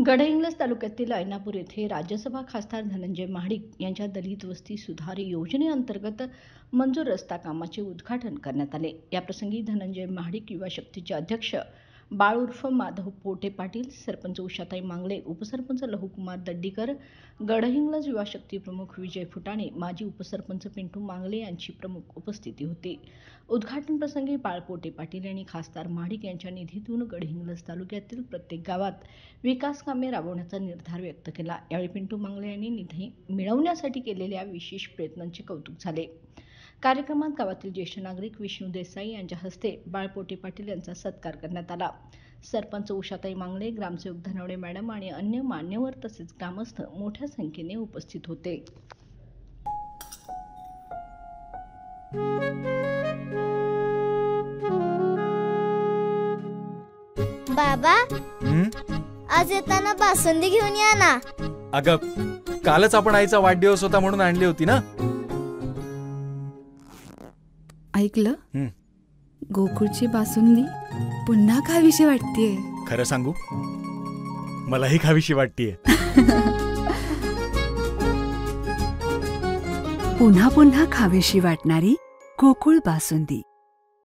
गडहिंग्लज तालुक्यातील ऐनापूर येथे राज्यसभा खासदार धनंजय महाडिक यांच्या दलित वस्ती सुधार योजनेअंतर्गत मंजूर रस्ता कामाचे उद्घाटन करण्यात आले। याप्रसंगी धनंजय महाडिक युवा शक्तीचे अध्यक्ष बाळ उर्फ माधव पोटे पाटील, सरपंच उषाताई मांगले, उपसरपंच लहुकुमार दड्डीकर, गडहिंग्लज युवा शक्ती प्रमुख विजय फुटाणे, माजी उपसरपंच पिंटू मांगले यांची प्रमुख उपस्थिती होती। उद्घाटन प्रसंगी बाळ पोटे पाटील यांनी खासदार महाडिक यांच्या निधीतून गडहिंग्लज तालुक्यातील प्रत्येक गावात विकास कामे राबवण्याचा निर्धार व्यक्त केला। यावेळी पिंटू मांगले यांनी निधी मिळवण्यासाठी केलेल्या विशेष प्रयत्नांचे कौतुक झाले। कार्यक्रमात गावातील ज्येष्ठ नागरिक विष्णू देसाई यांच्या हस्ते बाळ पोटे पाटील यांचा सत्कार करण्यात आला। सरपंच उषाताई मांगले, ग्रामसेवक धनवडे मॅडम आणि अन्य मान्यवर तसेच ग्रामस्थ मोठ्या संख्येने उपस्थित होते। बाबा, आज येताना बासुंदी घेऊन या ना। अगं, कालच आपण आईचा वाढदिवस होता म्हणून आणली होती ना। ऐकलं, गोकुळची बासुंदी पुन्हा खावीशी वाटतेय। खरं सांगू, मलाही खावीशी वाटतेय। पुन्हा पुन्हा खावीशी वाटणारी गोकुळ बासुंदी।